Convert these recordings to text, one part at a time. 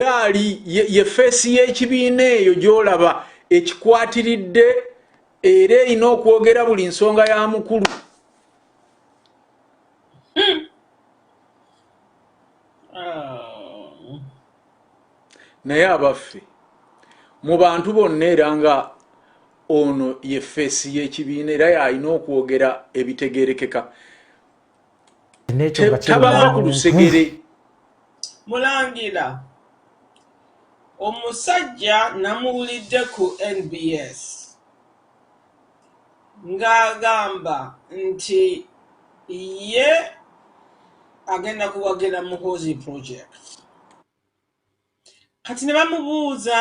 yali ye face y'ekibiina eyo gy'olaba ekikwatiridde era erina okwogera buli nsonga ya mukulu. Naye abaffe mu bantu bonna era nga ono ye face y'ekibiina era yalina okwogera ebitegeerekeka. Tabanga ku lusegere. Mulangira omusajja namuwulidde ku NBS ng'agamba nti ye agenda kuwagira Muhoozi project. Kati ne bamubuuza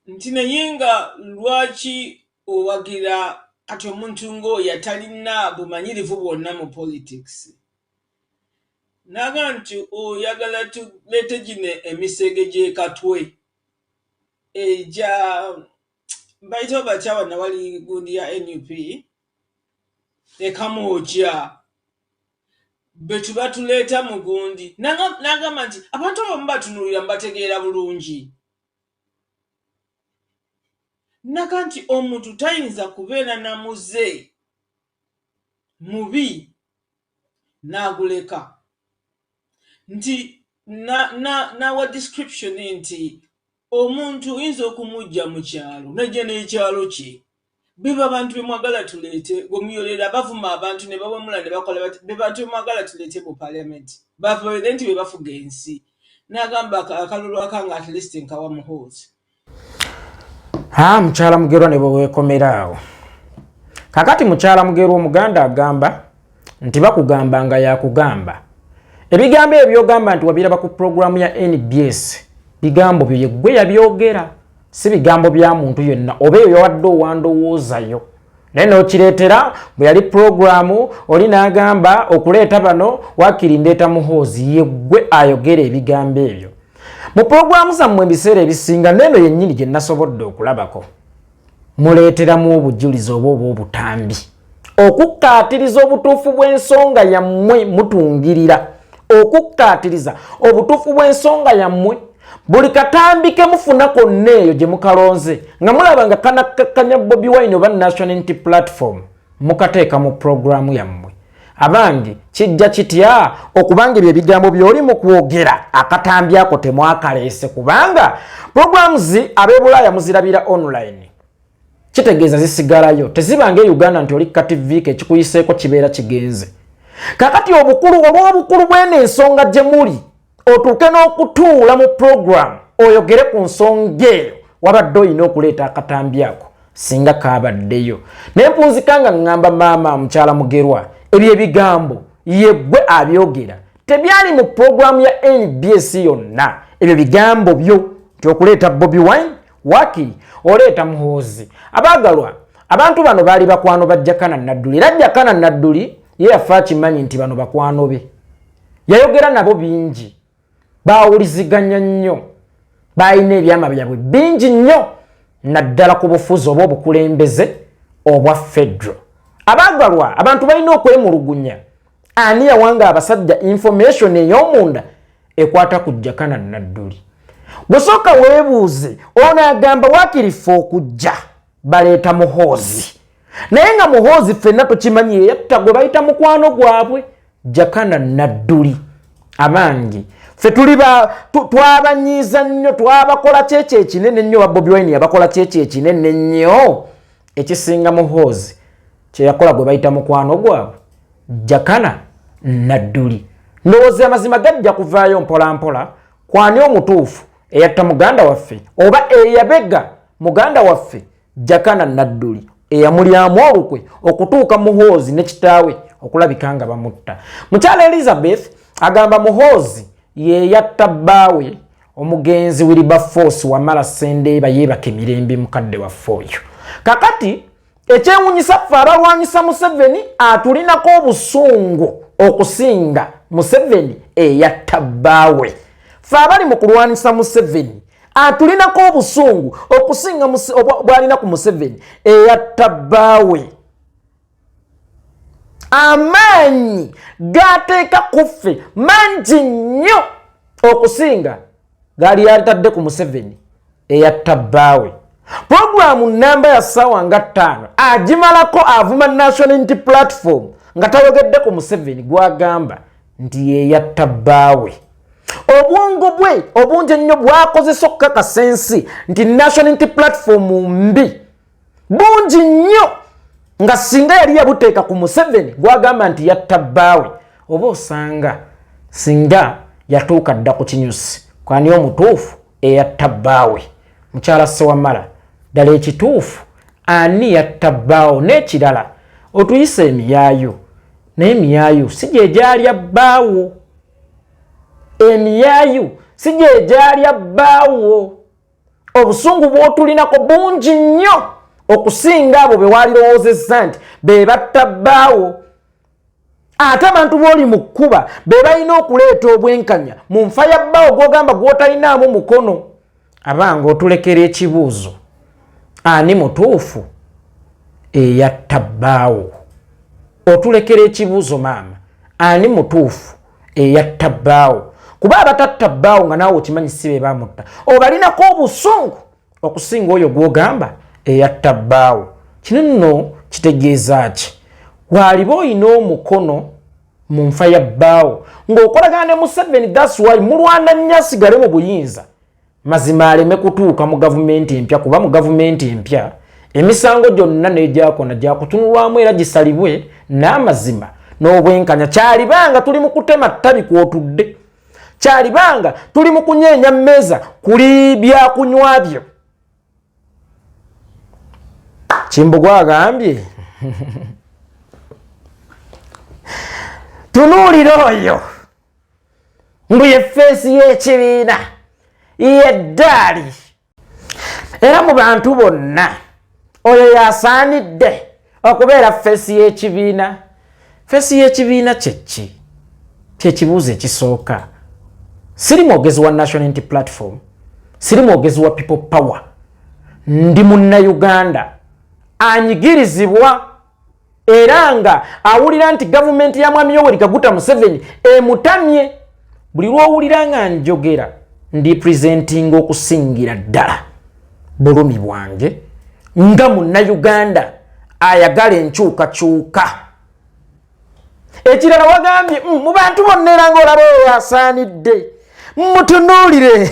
nti naye nga lwaki owagira kati omuntu ng'oyo atalina bumanyirivu bwonna mu politics. Naga nti oyagala tuleete gino emisege gy'ekatwe eja bayita bakyawa na wali gundi ya NUP ekamwoja betu batuleeta mu gundi. Nagamba nti abantu abamu batunulira mbategeera bulungi. Naga nti omuntu tayinza kubeera na muze mubi n'aguleka. Nti nawa description nti omuntu oyinza okumujja mu kyalo najja n'ekyalo kye biba abantu bemwagala tuleete gomuyolera bavuma abantu ne bawemula ne bakola be bantu bemwagala tuleete mu parliament bavuga nti be bafuga ensi. N'agamba akalulu akanga at least nkawa Muhoozi. Mukyala Mugerwa ne bwekomera awo. Kakati mukyala Mugerwa Omuganda agamba nti bakugamba nga yakugamba. Ebigambo ebyogamba nti wabiraba ku programu ya NBS bigambo byo yeggwe yabyogera si bigambo bya muntu yenna oba eyo yawadde owandowoozayo. Naye n'okireetera bwe yali programu oli n'agamba okuleeta bano wakiri ndeeta Muhoozi yeggwe ayogera ebigambo ebyo. Mu programu zammwe ebiseera ebisinga neno yennyini gye nasobodde okulabako muleeteramu obujulizi oba obutambi okukkaatiriza obutuufu bw'ensonga yammwe mutungirira. Okukkaatiriza obutuufu bw'ensonga yammwe buli katambike mufuna konna eyo gye mukalonze nga mulaba nga kanakkakkanya Bobi Wine oba National Unity Platform mukateeka mu programu yammwe. Abangi kijja kitya okubanga ebyo ebigambo by'oli mu kwogera akatambi ako temwakaleese kubanga programs ab'Ebulaaya muzirabira online. Kitegeeza zisigalayo tezibanga e Uganda nti oli kativiika ekikuyiseeko kibeera kigenze. Kakati obukulu olw'obukulu bw'eno ensonga gye muli otuuke n'okutuula mu program oyogere ku nsonga eyo wabadde olina okuleeta akatambi ako singa kaabaddeyo. Naye mpunzika nga ngamba maama mukyala Mugerwa ebyo ebigambo yeggwe abyogera tebyali mu programu ya NBS yonna. Ebyo bigambo byo nti okuleeta Bobi Wine wakiri oleeta Muhoozi. Abaagalwa abantu bano baali bakwano ba Jakana Nadduli era Jakana Nadduli ye yafa akimanyi nti bano bakwano be yayogera nabo bingi baawuliziganya nnyo balina ebyama byabwe bingi nnyo naddala ku bufuzi oba obukulembeze obwa federo. Abaagalwa abantu balina okwemulugunya ani yawanga abasajja information ey'omunda ekwata ku Jakana Nadduli. Gusooka weebuuze ono agamba wakirifa okujja baleeta Muhoozi naye nga Muhoozi ffenna tukimanyi yatta gwe bayita mukwano gwabwe Jakana Nadduli. Abangi ffe tuli twabanyiiza nnyo twabakola kyekyo ekinene nnyo wa Bobi Wine yabakola kyekyo ekinene nnyo ekisinga Muhoozi kye yakola gwe bayita mukwano gwabwe Jakana Nadduli. Ndowooza amazima gajja kuvaayo mpola mpola kwani omutuufu eyatta muganda waffe oba eyabega muganda waffe Jakana Nadduli eyamulyamu olukwe okutuuka Muhoozi ne kitaawe okulabika nga bamutta. Mukyala Elizabeth agamba Muhoozi ye yatta bbaawe omugenzi Wilberforce Wamala Ssendeeba yeebaka emirembe mukadde waffe oyo. Kakati ekyewuunyisa ffe abalwanyisa Museveni atulinako obusungu okusinga Museveni eyatta bbaawe. Ffe abali mu kulwanyisa Museveni atulinako obusungu okusinga bwalina ku Museveni eyatta bbaawe. Amaanyi gateeka ku ffe mangi nnyo okusinga gali yatadde ku Museveni eyatta bbaawe. Programu namba ya ssaawa nga 5 agimalako avuma National Unity Platform nga tayogedde ku Museveni gwagamba nti yeyatta bbaawe. Obwongo bwe obungi ennyo bwakozesa okukakasa ensi nti National Unity Platform mbi bungi nnyo nga singa yali yabuteeka ku Museveni gwagamba nti yatta bbaawe oba osanga singa yatuuka dda ku kinyusi kwani omutuufu eyatta bbaawe. Mukyala Sewamala ddala ekituufu ani yatta bbaawo n'ekirala otuyisa emiyaayo naye emiyaayo si gye gyalya bbaawo. Emiyaayo si gye gyalya bbaawo. Obusungu bw'otulinako bungi nnyo okusinga abo be walirowoozezza nti be batta bbaawo. Ate abantu b'oli mu kkuba be balina okuleeta obwenkanya mu nfa ya bbaawo gw'ogamba gw'otalinaamu mukono. Abanga otulekera ekibuuzo ani mutuufu eyatta bbaawo. Otulekera ekibuuzo maama ani mutuufu eyatta bbaawo. Kuba abatatta bbaawo nga naawe okimanyi si be bamutta obalinako obusungu okusinga oyo gw'ogamba eyatta bbaawo. Kino nno kitegeeza ki? Waaliba olina omukono mu nfa ya bbaawo ng'okolagana ne Museveni. That's why mulwana nnyo asigale mu buyinza mazima aleme kutuuka mu gavumenti empya, kuba mu gavumenti empya emisango gyonna n'egyakona gyakutunulwamu era gisalibwe n'amazima n'obwenkanya. Kyalibanga tuli mu kutema ttabi kw'otudde, kyalibanga tuli mu kunyeenya mmeeza kuli byakunywa byo. Kimbugwe agambye tunuulira oyo mbu ye feesi y'ekibiina yeddaali. Era mu bantu bonna oyo yasaanidde okubeera feesi y'ekibiina. Feesi y'ekibiina kyeki? Kyekibuuzo ekisooka. Siri mwogezi wa National Unity Platform, siri mwogezi wa People Power. Ndi Munnayuganda anyigirizibwa era nga awulira nti gavumenti ya Mwami Yoweri Kaguta Museveni emutamye. Buli lw'owulira nga njogera ndi presenting okusingira ddala bulumi bwange nga Munnayuganda ayagala enkyukakyuka. Ekirala wagambye mu bantu bonna era ng'olaba oyo yasaanidde mutunuulire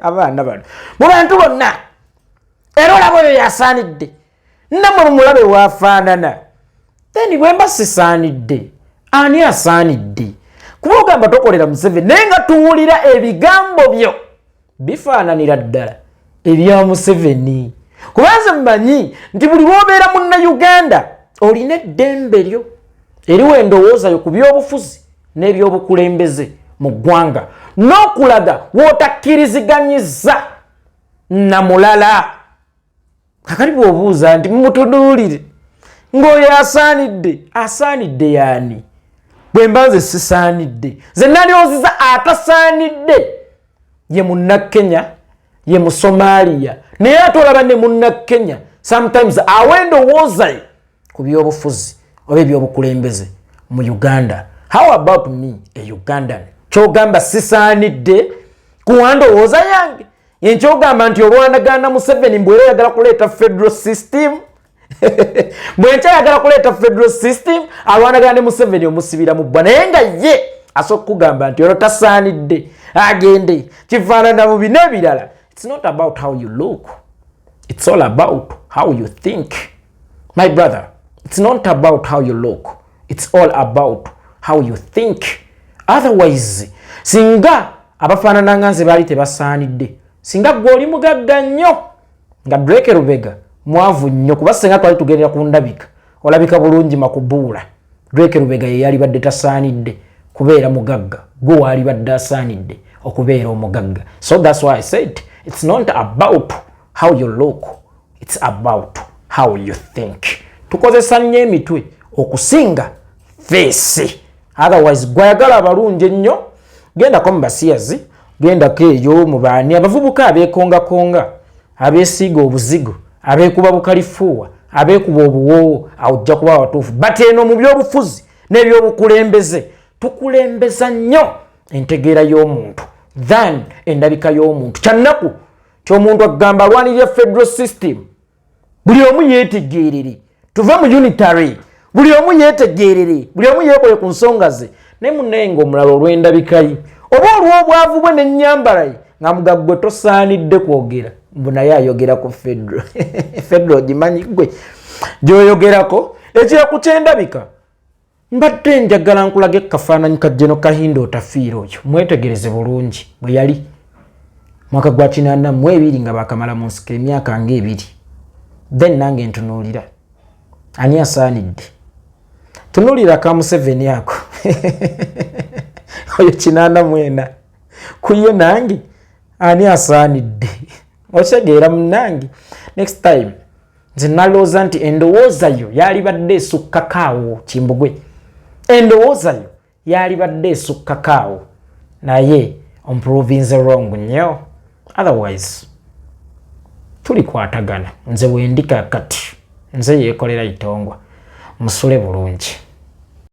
abaana bano mu bantu bonna era olaba oyo yasaanidde nammwe mumulabe waafaanana. Then bwe mba sisaanidde ani asaanidde? Kuba ogamba tokolera Museveni naye nga tuwulira ebigambo byo bifaananira ddala ebya Museveni. Kubanze mmanyi nti buli lw'obeera Munnayuganda olina eddembe lyo eriwo endowoozayo ku by'obufuzi n'ebyobukulembeze mu ggwanga n'okulaga w'otakkiriziganyiza na mulala. Kakati bw'obuuza nti mumutunuulire ng'oyo asaanidde, asaanidde yaani? Bwe mba nze sisaanidde, nze nalyoziza atasaanidde ye Munnakenya, ye Musomalia, naye ate olaba ne Munnakenya sometimes awa endowooza ku by'obufuzi oba ebyobukulembeze mu Uganda. How about me, a Ugandan? Kyogamba sisaanidde kuwa ndowooza yange yenkyogamba nti olwanagana Museveni mbwera yagala kuleeta federal system bwenkyayagala kuleeta federal system alwanagana ne Museveni omusibira mu bbwa naye nga ye asooka kugamba nti olwo tasaanidde agende kifaanana mu bino ebirala. It's not about how you look, it's all about how you think, my brother. It's not about how you look, it's all about how you think. Otherwise singa abafaanana nga nze baali tebasaanidde, singa gwe oli mugagga nnyo nga Drake Lubega mwavu nnyo, kuba singa twali tugendera ku ndabika olabika bulungi makubuula, Drake Lubega ye yali badde tasaanidde kubeera mugagga, gwe waali badde asaanidde okubeera omugagga. So that's why I said it's not about how you look, it's about how you think. Tukozesa nnyo emitwe okusinga face. Otherwise gwayagala abalungi ennyo gendako mu basiyazi, gendako eyo mu baani abavubuka abeekongakonga, abeesiiga obuzigo, abeekuba bukalifuuwa, abeekuba obuwoowo, awujja kuba watuufu. But eno mu byobufuzi n'ebyobukulembeze tukulembeza nnyo entegeera y'omuntu than endabika y'omuntu. Kyannaku ky'omuntu agamba alwanirira federal system. Buli omu yeetegeerere. Tuve mu unitary. Buli omu yeetegeerere. Buli omu yeekole ku nsonga ze. Ne munenga omulala olw'endabika ye. Oba olw'obwavu bwe n'ennyambala ye. Nga mugagwe tosaanidde kwogera. Mbu naye ayogera ku federal. Federal gimanyi gwe. Gy'oyogerako. Ekiraku ky'endabika. Mbadde njagala nkulage kafaananyi ka General Kahindo otafiira oyo. Mwetegereze bulungi bwe yali. Mwaka gwa 82 nga bakamala mu nsiko emyaka ng'ebiri. Then nange ntunuulira. Ani asaanidde? Tunuulira ka Museveni ako. Oyo 84. Kuye nange ani asaanidde? Otegeera munnange. Next time nze nalowooza nti endowooza yo yalibadde esukkakaawo Kimbugwe. Endowooza yo yalibadde esukkakaawo. Naye omprovince wrong nnyo. Otherwise tulikwatagana. Nze wendika kati. Nze Yekolera Itongwa. Musule bulungi.